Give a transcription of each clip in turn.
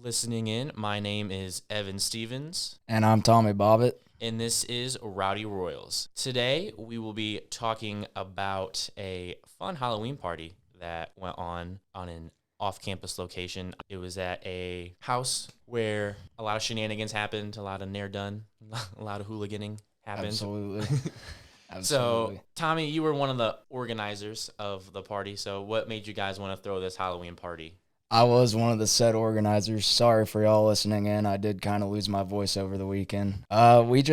listening in. My name is Evan Stevens. And I'm Tommy Bobbitt. And this is Rowdy Royals. Today, we will be talking about a fun Halloween party that went on an off-campus location. It was at a house where a lot of shenanigans happened, a lot of ne'er-done, a lot of hooliganing happened. Absolutely. So, Tommy, you were one of the organizers of the party. So what made you guys want to throw this Halloween party? I was one of the set organizers. Sorry for y'all listening in. I did kind of lose my voice over the weekend. We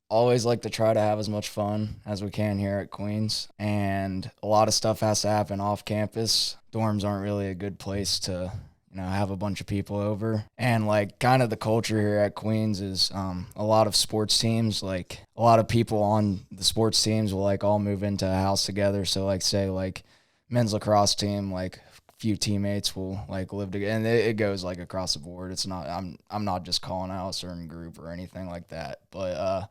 always like to try to have as much fun as we can here at Queens. And a lot of stuff has to happen off campus. Dorms aren't really a good place to have a bunch of people over. And, kind of the culture here at Queens is a lot of sports teams. Like, a lot of people on the sports teams will, all move into a house together. So, say, men's lacrosse team, a few teammates will, live together. And it goes, across the board. It's not – I'm not just calling out a certain group or anything like that. But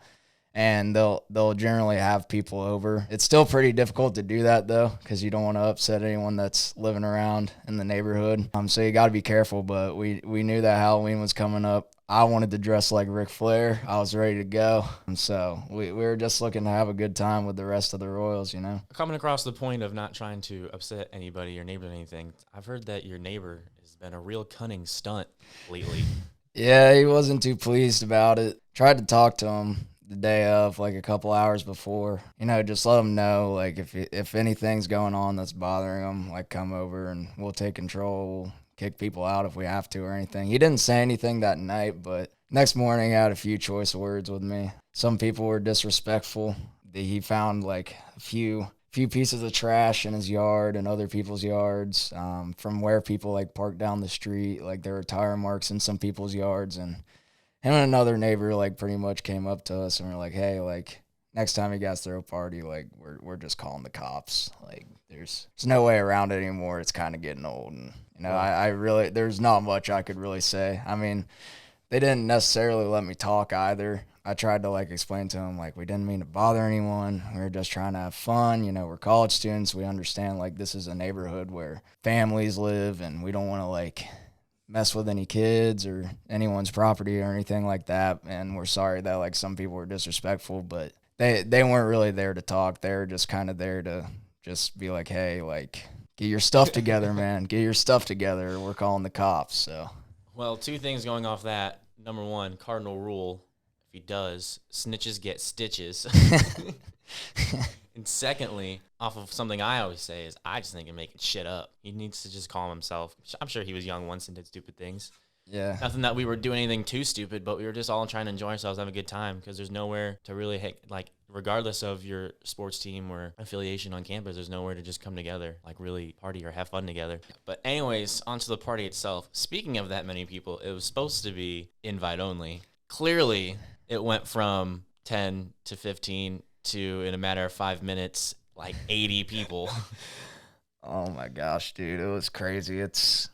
and they'll generally have people over. It's still pretty difficult to do that, though, because you don't want to upset anyone that's living around in the neighborhood. So you got to be careful, but we knew that Halloween was coming up. I wanted to dress like Ric Flair. I was ready to go. And so we were just looking to have a good time with the rest of the Royals, Coming across the point of not trying to upset anybody, your neighbor or anything, I've heard that your neighbor has been a real cunning stunt lately. Yeah, he wasn't too pleased about it. Tried to talk to him the day of, a couple hours before, just let them know, if anything's going on that's bothering them, come over and we'll take control. We'll kick people out if we have to or anything. He didn't say anything that night, but next morning he had a few choice words with me. Some people were disrespectful. He found, a few pieces of trash in his yard and other people's yards, from where people, parked down the street. There were tire marks in some people's yards, and him and another neighbor, pretty much came up to us and were like, hey, next time you guys throw a party, we're just calling the cops. There's no way around it anymore. It's kind of getting old. And, I really, there's not much I could really say. I mean, they didn't necessarily let me talk either. I tried to, explain to them, we didn't mean to bother anyone. We were just trying to have fun. We're college students. We understand, this is a neighborhood where families live, and we don't want to, mess with any kids or anyone's property or anything like that. And we're sorry that some people were disrespectful, but they weren't really there to talk. They were just kind of there to just be like, hey, get your stuff together, man. Get your stuff together. We're calling the cops. So, well, two things going off that. Number one, cardinal rule, if he does, snitches get stitches. And secondly, off of something I always say is I just think he's making shit up. He needs to just calm himself. I'm sure he was young once and did stupid things. Yeah. Nothing that we were doing anything too stupid, but we were just all trying to enjoy ourselves, have a good time, because there's nowhere to really, regardless of your sports team or affiliation on campus, there's nowhere to just come together, really party or have fun together. But anyways, onto the party itself. Speaking of that many people, it was supposed to be invite only. Clearly, it went from 10 to 15 to, in a matter of 5 minutes, 80 people. Oh my gosh, dude, it was crazy. It's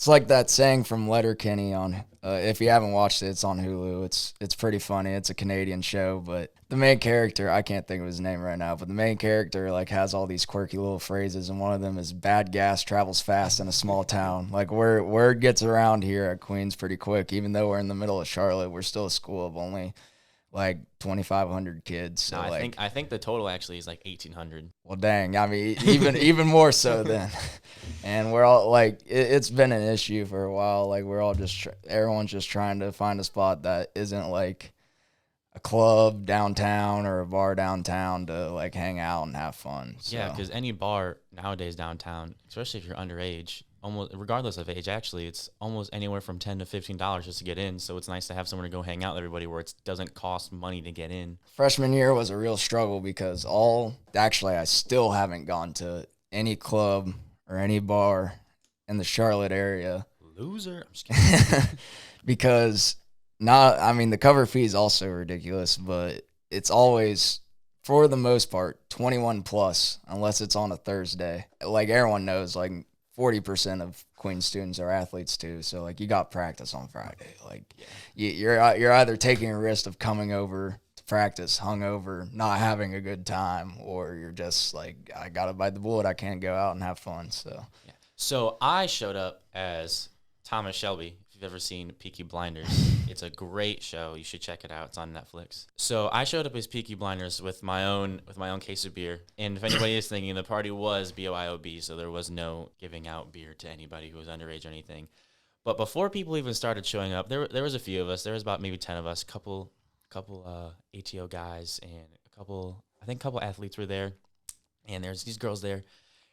like that saying from Letterkenny on, if you haven't watched it, it's on Hulu. It's pretty funny. It's a Canadian show, but the main character, I can't think of his name right now, but the main character has all these quirky little phrases, and one of them is bad gas travels fast in a small town. Word gets around here at Queens pretty quick. Even though we're in the middle of Charlotte, we're still a school of only 2,500 kids. So no, I think the total actually is 1,800. Well, dang. I mean, even more so then. And we're all it's been an issue for a while. We're all everyone's just trying to find a spot that isn't a club downtown or a bar downtown to hang out and have fun. So. Yeah, because any bar nowadays downtown, especially if you're underage, almost regardless of age, actually, it's almost anywhere from $10 to $15 just to get in. So it's nice to have somewhere to go hang out with everybody where it doesn't cost money to get in. Freshman year was a real struggle because I still haven't gone to any club or any bar in the Charlotte area. Loser. I'm just kidding. Because the cover fee is also ridiculous, but it's always, for the most part, 21 plus, unless it's on a Thursday. Everyone knows, 40% of Queens students are athletes too, so you got practice on Friday. You're either taking a risk of coming over to practice hungover, not having a good time, or you're just I gotta bite the bullet. I can't go out and have fun. So So I showed up as Thomas Shelby. If you've ever seen Peaky Blinders, it's a great show. You should check it out. It's on Netflix. So I showed up as Peaky Blinders with my own case of beer. And if anybody is thinking, the party was BYOB, so there was no giving out beer to anybody who was underage or anything. But before people even started showing up, there was a few of us. There was about maybe 10 of us. Couple ATO guys and a couple athletes were there. And there's these girls there.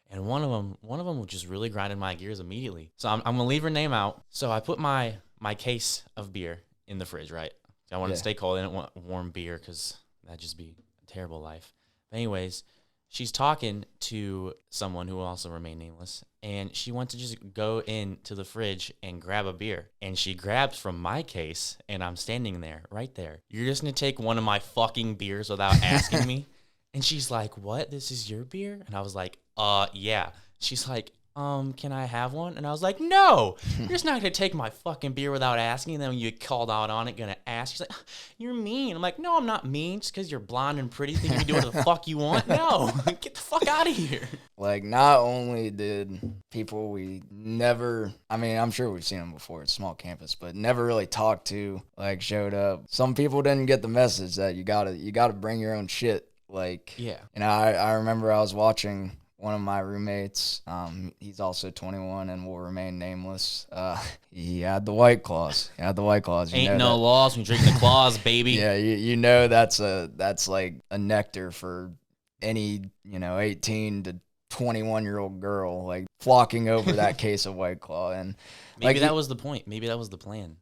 And one of them was just really grinding my gears immediately. So I'm gonna leave her name out. So I put my case of beer in the fridge, right? I wanted to stay cold. I didn't want warm beer because that'd just be a terrible life. But anyways, she's talking to someone who will also remain nameless, and she wants to just go into the fridge and grab a beer. And she grabs from my case, and I'm standing there, right there. You're just gonna take one of my fucking beers without asking me? And she's like, what? This is your beer? And I was like, yeah. She's like, can I have one? And I was like, no, you're just not going to take my fucking beer without asking. And then when you called out on it, going to ask. She's like, you're mean. I'm like, no, I'm not mean. Just because you're blonde and pretty, think you can do whatever the fuck you want? No, get the fuck out of here. Like, not only did people we never, I mean, I'm sure we've seen them before, it's a small campus, but never really talked to, like, showed up. Some people didn't get the message that you gotta bring your own shit. Like, yeah. And I remember I was watching one of my roommates, he's also 21 and will remain nameless. He had the White Claws. Ain't no laws when you drink the claws, baby. Yeah, you know that's like a nectar for any, 18 to 21-year-old girl, like flocking over that case of White Claw. And maybe that was the point. Maybe that was the plan.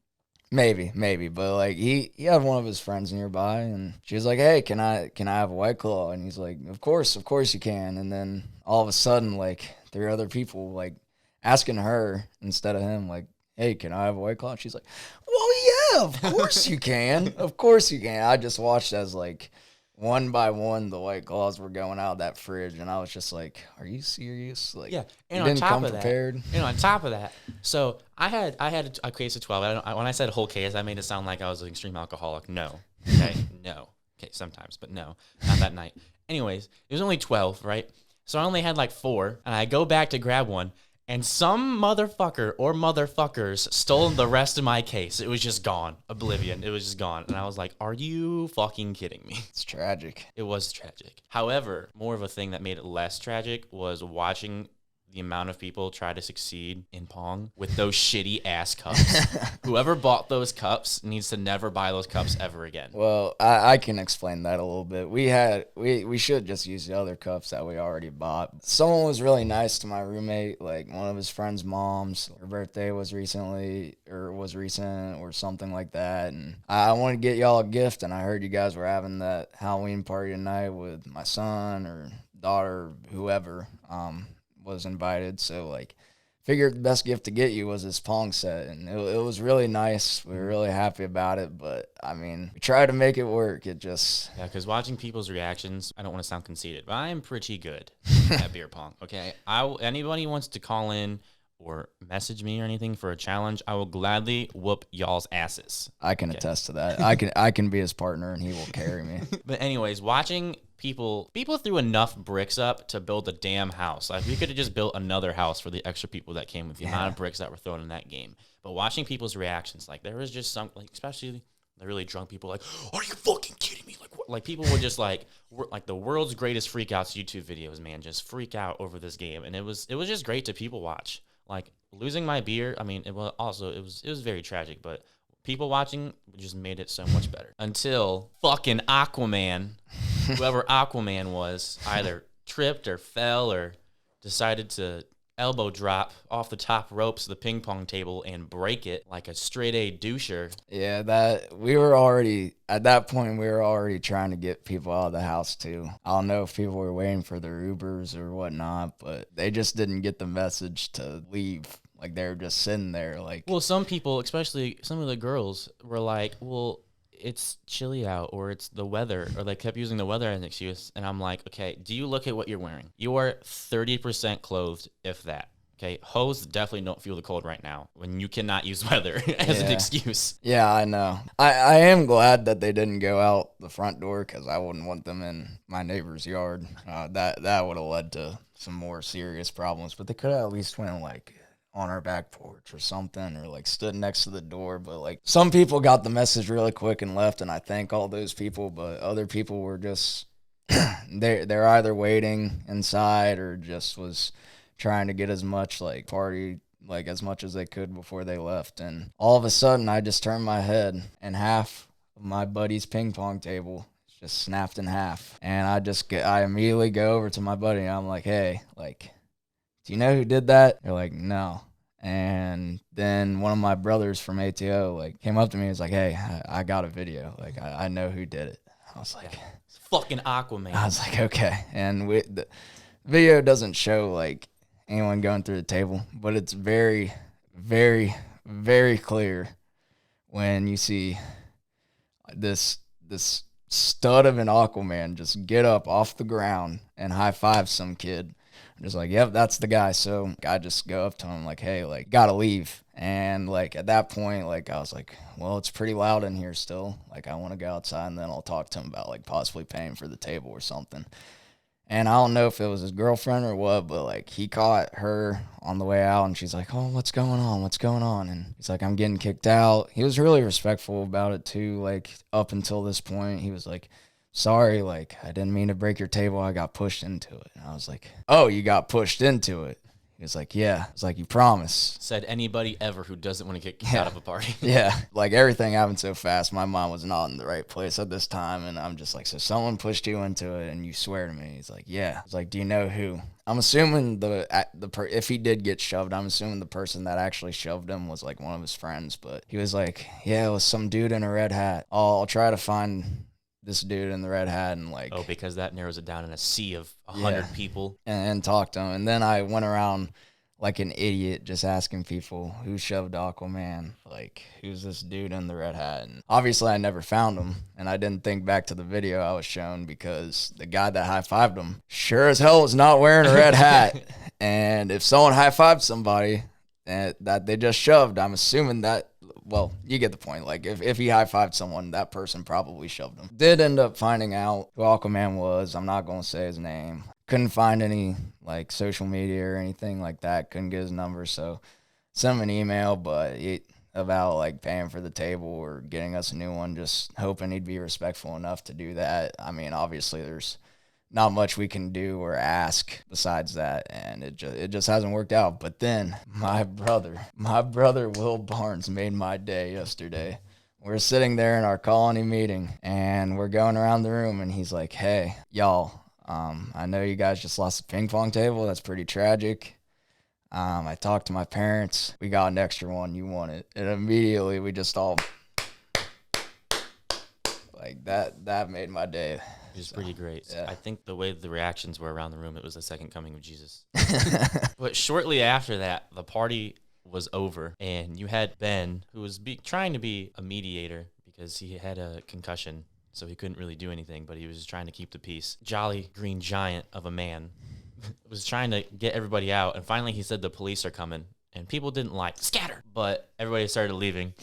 Maybe, but like he had one of his friends nearby, and she was like, "Hey, can I have a White Claw?" And he's like, "Of course you can." And then all of a sudden, like 3 other people like asking her instead of him, like, "Hey, can I have a White Claw?" And she's like, "Well, yeah, of course you can, of course you can." I just watched as like one by one the White Claws were going out of that fridge, and I was just like, "Are you serious?" Like, yeah. And you on didn't top come of prepared. That, on top of that, so I had a case of 12. When I said whole case, I made it sound like I was an extreme alcoholic. No, okay, no, okay, sometimes, but no, not that night. Anyways, it was only 12, right? So I only had like 4, and I go back to grab one. And some motherfucker or motherfuckers stole the rest of my case. It was just gone. Oblivion. It was just gone. And I was like, are you fucking kidding me? It's tragic. It was tragic. However, more of a thing that made it less tragic was watching the amount of people try to succeed in Pong with those shitty ass cups. Whoever bought those cups needs to never buy those cups ever again. Well, I can explain that a little bit. We should just use the other cups that we already bought. Someone was really nice to my roommate, like one of his friend's moms. Her birthday was recent or something like that. And I wanted to get y'all a gift, and I heard you guys were having that Halloween party tonight with my son or daughter, whoever. Was invited, so like figured the best gift to get you was this Pong set, and it was really nice. We were really happy about it, but I mean, we tried to make it work. It just because watching people's reactions, I don't want to sound conceited, but I am pretty good at beer pong. Okay, anybody wants to call in or message me or anything for a challenge, I will gladly whoop y'all's asses. I can attest to that. I can be his partner, and he will carry me. But anyways, watching people threw enough bricks up to build a damn house. Like, we could have just built another house for the extra people that came with the amount of bricks that were thrown in that game. But watching people's reactions, like, there was just some, like, especially the really drunk people, like, are you fucking kidding me? Like, what? Like, people were just like the world's greatest freakouts YouTube videos, man, just freak out over this game. And it was just great to people watch. Like, losing my beer, I mean, it was very tragic, but people watching just made it so much better. Until fucking Aquaman, whoever Aquaman was, either tripped or fell or decided to elbow drop off the top ropes of the ping pong table and break it like a straight A doucher. Yeah, at that point we were already trying to get people out of the house too. I don't know if people were waiting for their Ubers or whatnot, but they just didn't get the message to leave. Like, they were just sitting there like... Well, some people, especially some of the girls, were like, well, it's chilly out, or it's the weather, or they kept using the weather as an excuse. And I'm like, okay, do you look at what you're wearing? You are 30% clothed, if that. Okay, hoes definitely don't feel the cold right now when you cannot use weather as an excuse. Yeah, I know. I am glad that they didn't go out the front door because I wouldn't want them in my neighbor's yard. That would have led to some more serious problems. But they could have at least went like on our back porch or something, or like stood next to the door. But like some people got the message really quick and left, and I thank all those people. But other people were just they're either waiting inside or just was trying to get as much like party like as much as they could before they left. And all of a sudden I just turned my head and half of my buddy's ping pong table just snapped in half. And I immediately go over to my buddy and I'm like, hey, like, do you know who did that? They're like, no. And then one of my brothers from ATO like came up to me and was like, hey, I got a video. Like I know who did it. I was like, it's fucking Aquaman. I was like, okay. And the video doesn't show like anyone going through the table, but it's very, very, very clear when you see this stud of an Aquaman just get up off the ground and high five some kid. I'm just like, yep, that's the guy. So I just go up to him like, hey, like, gotta leave. And like at that point, like I was like, well, it's pretty loud in here still. Like I want to go outside and then I'll talk to him about like possibly paying for the table or something. And I don't know if it was his girlfriend or what, but like he caught her on the way out and she's like, oh, what's going on? What's going on? And he's like, I'm getting kicked out. He was really respectful about it too. Like up until this point, he was like, sorry, like I didn't mean to break your table. I got pushed into it. And I was like, oh, you got pushed into it? He was like, yeah. It's like, you promise. Said anybody ever who doesn't want to get kicked out of a party. Yeah. Like everything happened so fast. My mind was not in the right place at this time. And I'm just like, so someone pushed you into it and you swear to me? He's like, yeah. He's like, do you know who? I'm assuming if he did get shoved, I'm assuming the person that actually shoved him was like one of his friends. But he was like, yeah, it was some dude in a red hat. I'll try to find this dude in the red hat and like, oh, because that narrows it down in a sea of 100 people and talk to him. And then I went around like an idiot just asking people who shoved Aquaman, like who's this dude in the red hat. And obviously I never found him, and I didn't think back to the video I was shown because the guy that high-fived him sure as hell was not wearing a red hat. And if someone high-fived somebody that they just shoved, I'm assuming that, well, you get the point. Like, if he high-fived someone, that person probably shoved him. Did end up finding out who Aquaman was. I'm not going to say his name. Couldn't find any, like, social media or anything like that. Couldn't get his number, so sent him an email, but about, like, paying for the table or getting us a new one, just hoping he'd be respectful enough to do that. I mean, obviously, there's not much we can do or ask besides that, and it just hasn't worked out. But then my brother Will Barnes made my day yesterday. We're sitting there in our colony meeting and we're going around the room and he's like, hey, y'all, I know you guys just lost the ping pong table. That's pretty tragic. I talked to my parents. We got an extra one. You want it? And immediately we just all like that made my day. It was pretty great. Yeah. I think the way the reactions were around the room, it was the second coming of Jesus. But shortly after that, the party was over, and you had Ben, who was trying to be a mediator because he had a concussion, so he couldn't really do anything, but he was just trying to keep the peace. Jolly green giant of a man was trying to get everybody out, and finally he said the police are coming, and people didn't like, scatter, but everybody started leaving.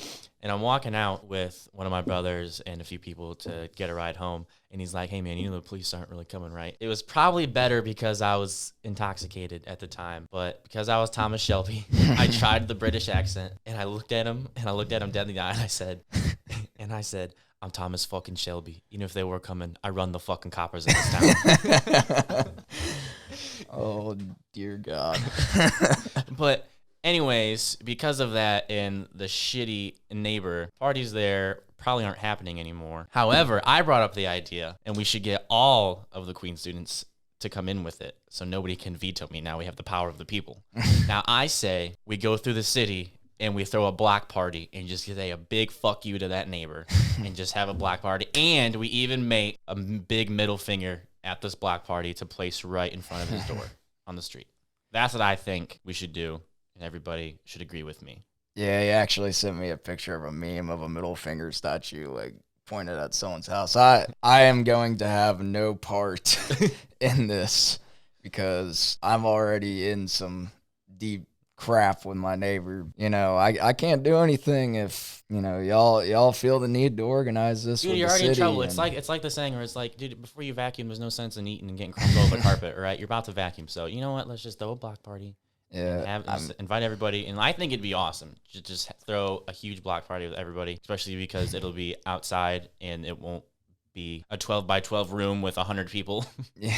And I'm walking out with one of my brothers and a few people to get a ride home. And he's like, hey, man, you know the police aren't really coming, right? It was probably better because I was intoxicated at the time. But because I was Thomas Shelby, I tried the British accent. And I looked at him, dead in the eye, and I said, I'm Thomas fucking Shelby. Even if they were coming, I run the fucking coppers in this town. Oh, dear God. But anyways, because of that and the shitty neighbor, parties there probably aren't happening anymore. However, I brought up the idea, and we should get all of the Queen students to come in with it so nobody can veto me. Now we have the power of the people. Now I say we go through the city and we throw a black party and just say a big fuck you to that neighbor and just have a black party. And we even make a big middle finger at this black party to place right in front of his door on the street. That's what I think we should do. And everybody should agree with me. Yeah, he actually sent me a picture of a meme of a middle finger statue, like, pointed at someone's house. I am going to have no part in this because I'm already in some deep crap with my neighbor. I can't do anything if, y'all feel the need to organize this Dude, with you're the already in city. trouble. It's like the saying where it's like, dude, before you vacuum, there's no sense in eating and getting crumbs all over the carpet, right? You're about to vacuum. So you know what? Let's just throw a block party. Yeah, And invite everybody. And I think it'd be awesome to just throw a huge block party with everybody, especially because it'll be outside and it won't be a 12 by 12 room with 100 people. yeah.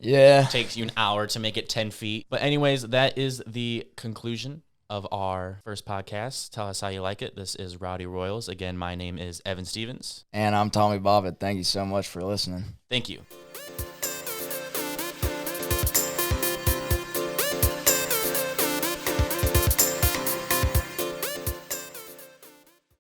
Yeah. It takes you an hour to make it 10 feet. But anyways, that is the conclusion of our first podcast. Tell us how you like it. This is Rowdy Royals. Again, my name is Evan Stevens. And I'm Tommy Bobbitt. Thank you so much for listening. Thank you.